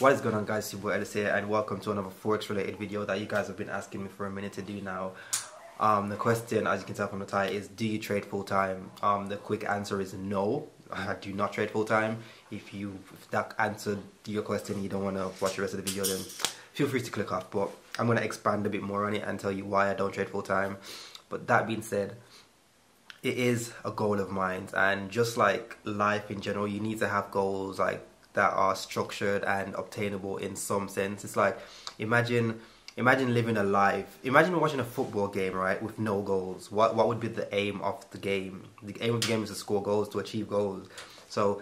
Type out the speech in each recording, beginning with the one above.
What is going on, guys? It's your boy Ellis here, and welcome to another Forex related video that you guys have been asking me for a minute to do now. The question, as you can tell from the title, is do you trade full time? The quick answer is no. I do not trade full time. If that answered your question, you don't want to watch the rest of the video, then feel free to click off. But I'm going to expand a bit more on it and tell you why I don't trade full time. But that being said, it is a goal of mine, and just like life in general, you need to have goals like that are structured and obtainable in some sense. It's like imagine living a life. Imagine watching a football game, right, with no goals. What would be the aim of the game? The aim of the game is to score goals, to achieve goals. So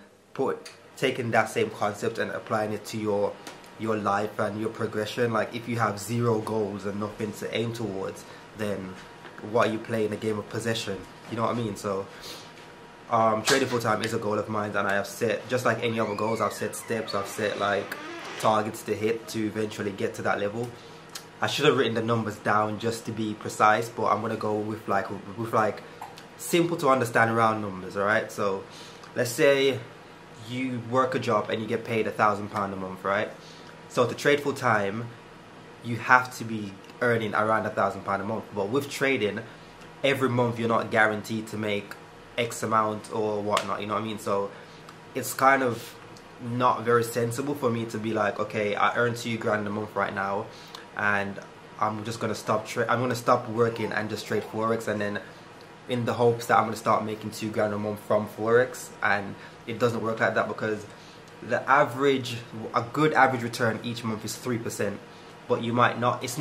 taking that same concept and applying it to your life and your progression. Like if you have zero goals and nothing to aim towards, then what are you playing? A game of possession? You know what I mean? So trading full time is a goal of mine, and I have set, just like any other goals, I've set steps, I've set like targets to hit to eventually get to that level. I should have written the numbers down just to be precise, but I'm gonna go with like simple to understand round numbers. Alright, so let's say you work a job and you get paid £1,000 a month, right? So to trade full time, you have to be earning around £1,000 a month. But with trading, every month you're not guaranteed to make X amount or whatnot, you know what I mean? So it's kind of not very sensible for me to be like, okay, I earn £2,000 a month right now, and I'm just gonna stop working and just trade Forex, and then in the hopes that I'm gonna start making £2,000 a month from Forex. And it doesn't work like that, because a good average return each month is 3%. But you're not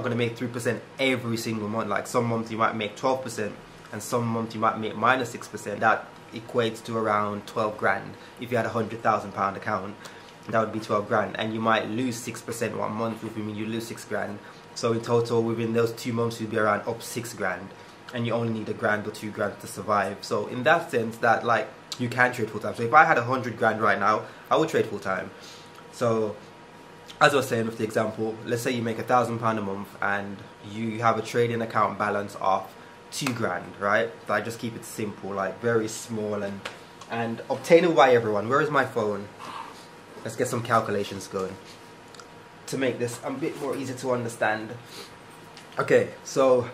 gonna make 3% every single month. Like some months you might make 12%, and some months you might make minus 6%. That equates to around 12 grand. If you had a £100,000 account, that would be 12 grand, and you might lose 6% one month, which would mean you lose 6 grand. So in total, within those 2 months, you'd be around up 6 grand, and you only need £1 or £2 to survive. So in that sense, that like you can trade full time. So if I had 100 grand right now, I would trade full time. So as I was saying with the example, let's say you make £1,000 a month and you have a trading account balance of 2 grand, right? So I just keep it simple, like very small and obtainable by everyone. Where is my phone? Let's get some calculations going to make this a bit more easy to understand. Okay, so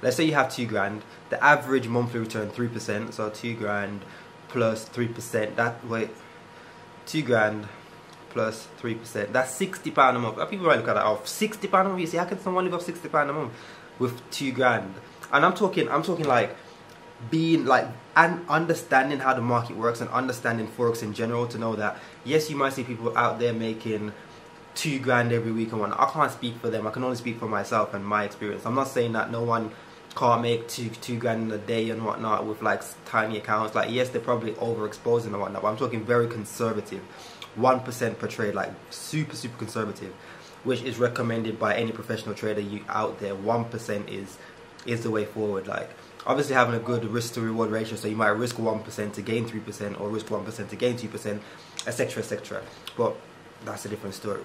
let's say you have 2 grand. The average monthly return 3%. So 2 grand plus 3%. 2 grand plus 3%. That's £60 a month. People might look at that off. £60 a month. You see, how can someone live off £60 a month with 2 grand? And I'm talking like being like and understanding how the market works and understanding Forex in general, to know that yes, you might see people out there making 2 grand every week and whatnot. I can't speak for them. I can only speak for myself and my experience. I'm not saying that no one can't make two grand in a day and whatnot with like tiny accounts. Like yes, they're probably overexposing and whatnot, but I'm talking very conservative, 1% per trade, like super conservative, which is recommended by any professional trader out there. 1% is the way forward. Like obviously having a good risk to reward ratio, so you might risk 1% to gain 3%, or risk 1% to gain 2%, etc, etc. But that's a different story.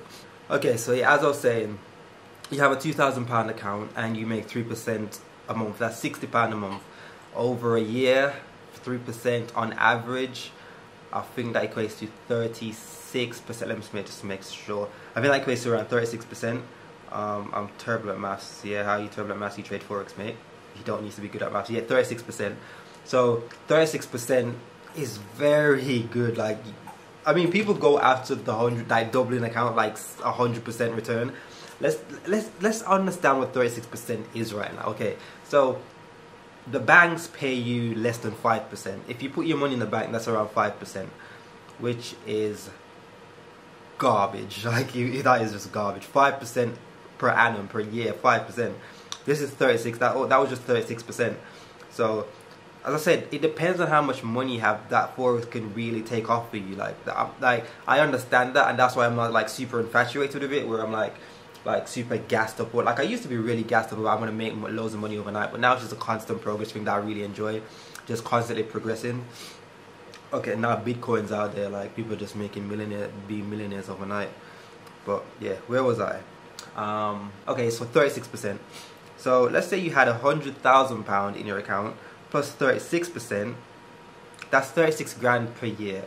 Okay, so yeah, as I was saying, you have a £2,000 account and you make 3% a month. That's £60 a month. Over a year, 3% on average, I think that equates to 36%. Let me just make sure. I think that equates to around 36%. I'm terrible at maths. Yeah, how are you terrible at maths? You trade Forex, mate. You don't need to be good at maths. Yeah, 36%. So 36% is very good. Like, I mean, people go after the 100, like doubling account, like 100% return. Let's understand what 36% is right now. Okay, so the banks pay you less than 5%. If you put your money in the bank, that's around 5%, which is garbage. Like that is just garbage. 5% per annum per year, 5%. This is 36. That was just 36%. So as I said, it depends on how much money you have that Forex can really take off for you. Like I understand that, and that's why I'm not like super infatuated with it, where I'm like super gassed up. Or like I used to be really gassed up about I'm gonna make loads of money overnight, but now it's just a constant progress thing that I really enjoy, just constantly progressing. Okay, now Bitcoin's out there, like people are just making millionaires overnight. But yeah, where was I? Okay, so 36%. So let's say you had £100,000 in your account plus 36%. That's 36 grand per year.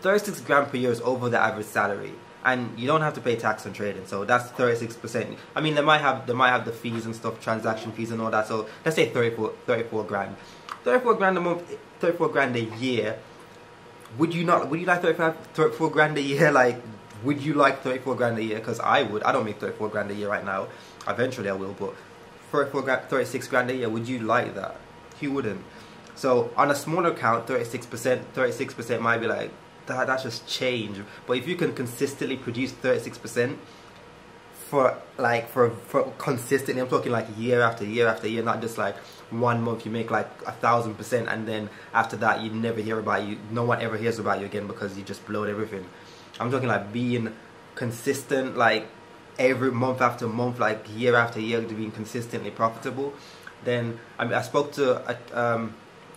36 grand per year is over the average salary. and you don't have to pay tax on trading. So that's 36%. I mean, they might have the fees and stuff, transaction fees and all that. So let's say 34 grand. 34 grand a month, 34 grand a year. Would you like 34 grand a year? Like, would you like 34 grand a year? Because I would. I don't make 34 grand a year right now. Eventually I will, but 36 grand a year, would you like that? You wouldn't. So on a smaller account, 36% might be like, that's just change. But if you can consistently produce 36% for consistently, I'm talking like year after year after year, not just like 1 month you make like 1,000%, and then after that you never hear about you. No one ever hears about you again because you just blowed everything. I'm talking like being consistent, like every month after month, like year after year, being consistently profitable. Then I spoke to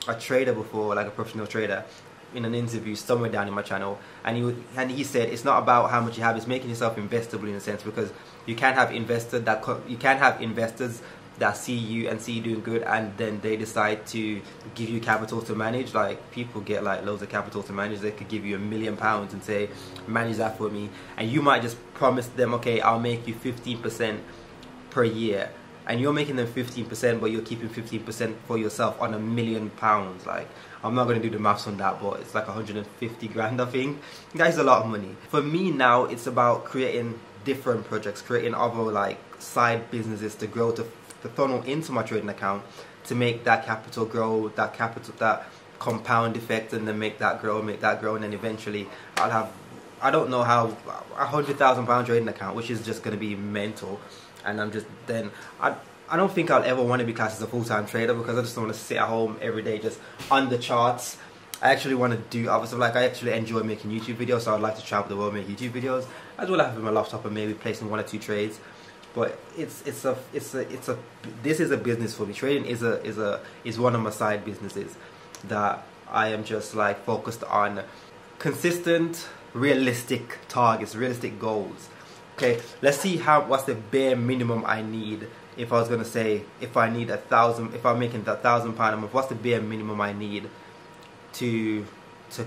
a trader before, like a professional trader, in an interview somewhere down in my channel, and he said it's not about how much you have, it's making yourself investable in a sense, because you can't have investors that see you and see you doing good, and then they decide to give you capital to manage. Like, people get like loads of capital to manage. They could give you £1 million and say, manage that for me, and you might just promise them, okay, I'll make you 15% per year, and you're making them 15%, but you're keeping 15% for yourself on £1 million. Like, I'm not going to do the maths on that, but it's like 150 grand, I think. That is a lot of money. For me now, it's about creating different projects, creating other like side businesses to grow, to funnel into my trading account, to make that capital grow, that compound effect, and then make that grow, and then eventually I'll have, I don't know how, £100,000 trading account, which is just going to be mental. And I'm just, then I don't think I'll ever want to be classed as a full-time trader, because I just don't want to sit at home every day just on the charts. I actually want to do other stuff. Like, I actually enjoy making YouTube videos, so I'd like to travel the world, make YouTube videos, as well as having my laptop and maybe placing 1 or 2 trades. But this is a business for me. Trading is one of my side businesses that I am just like focused on consistent, realistic targets, realistic goals. Okay, let's see what's the bare minimum I need. If I was gonna say, if I need if I'm making that £1,000 a month, what's the bare minimum I need to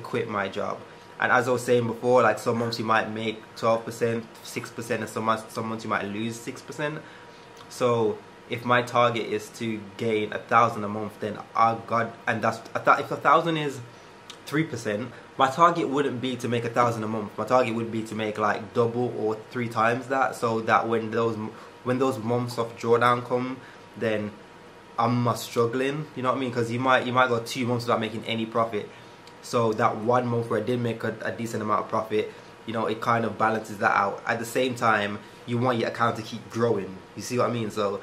quit my job? And as I was saying before, like, some months you might make 12%, 6%, and some months you might lose 6%. So if my target is to gain 1,000 a month, then and that's if 1,000 is 3%, my target wouldn't be to make 1,000 a month. My target would be to make like double or 3 times that, so that when those months of drawdown come, then I'm not struggling. You know what I mean? Because you might go 2 months without making any profit. So that 1 month where I did make a decent amount of profit, you know, it kind of balances that out. At the same time, you want your account to keep growing. You see what I mean? So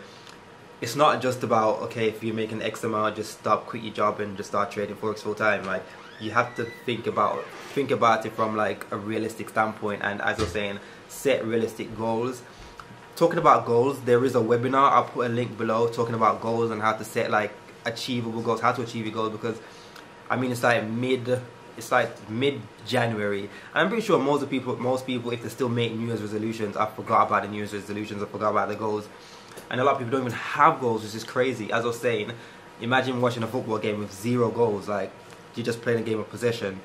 it's not just about, okay, if you're making X amount, just quit your job and just start trading Forex full time. Like, you have to think about it from like a realistic standpoint, and as I was saying, set realistic goals. Talking about goals, there is a webinar, I'll put a link below, talking about goals and how to set like achievable goals, how to achieve your goals, because I mean, it's like mid-January, and I'm pretty sure most people, if they still make New Year's resolutions, I forgot about the New Year's resolutions, I forgot about the goals, and a lot of people don't even have goals, which is crazy. As I was saying, imagine watching a football game with 0 goals. Like, you're just playing a game of possession,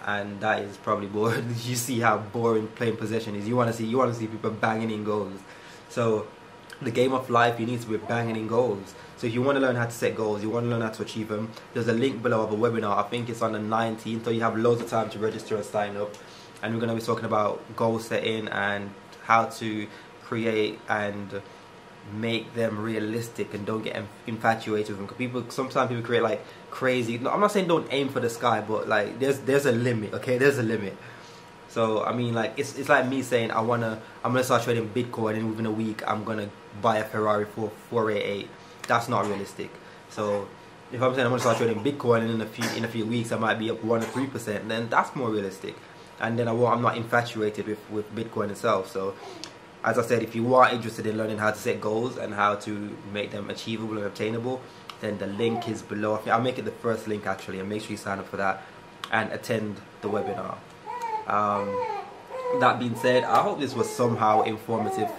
and that is probably boring. You see how boring playing possession is. You want to see people banging in goals. So the game of life, you need to be banging in goals. So if you want to learn how to set goals, you want to learn how to achieve them, there's a link below of a webinar. I think it's on the 19th, so you have loads of time to register and sign up. And we're going to be talking about goal setting and how to create and make them realistic, and don't get infatuated with them. Because sometimes people create like crazy. I'm not saying don't aim for the sky, but like there's a limit. Okay, there's a limit. So I mean, like, it's like me saying I'm gonna start trading Bitcoin, and within a week I'm gonna buy a Ferrari for 488. That's not realistic. So if I'm saying I'm gonna start trading Bitcoin, and in a few weeks I might be up 1 or 3%, then that's more realistic. And then I'm not infatuated with Bitcoin itself. So as I said, if you are interested in learning how to set goals and how to make them achievable and obtainable, then the link is below. I think I'll make it the first link actually, and make sure you sign up for that and attend the webinar. That being said, I hope this was somehow informative.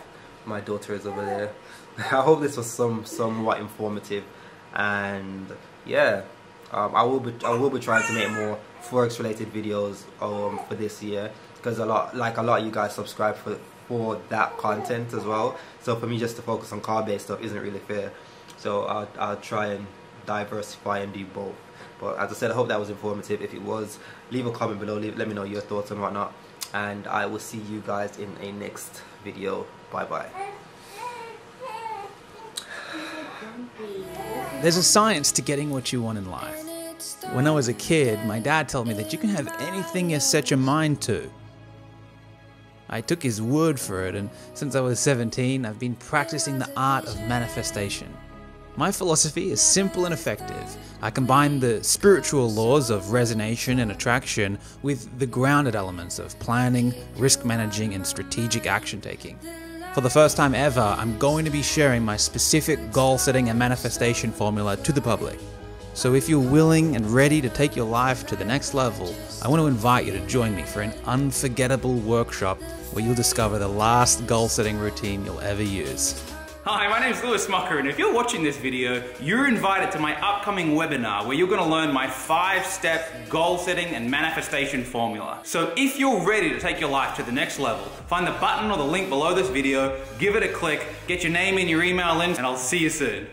My daughter is over there. I hope this was somewhat informative, and yeah, I will be trying to make more Forex related videos for this year. because a lot of you guys subscribe for that content as well. So for me just to focus on car-based stuff isn't really fair. So I'll try and diversify and do both. But as I said, I hope that was informative. If it was, leave a comment below, let me know your thoughts and whatnot, and I will see you guys in a next video. Bye bye. There's a science to getting what you want in life. When I was a kid, my dad told me that you can have anything you set your mind to. I took his word for it, and since I was 17, I've been practicing the art of manifestation. My philosophy is simple and effective. I combine the spiritual laws of resonation and attraction with the grounded elements of planning, risk managing, and strategic action taking. For the first time ever, I'm going to be sharing my specific goal setting and manifestation formula to the public. So if you're willing and ready to take your life to the next level, I want to invite you to join me for an unforgettable workshop where you'll discover the last goal setting routine you'll ever use. Hi, my name is Lewis Mocker, and if you're watching this video, you're invited to my upcoming webinar where you're going to learn my 5-step goal setting and manifestation formula. So if you're ready to take your life to the next level, find the button or the link below this video, give it a click, get your name and your email in, and I'll see you soon.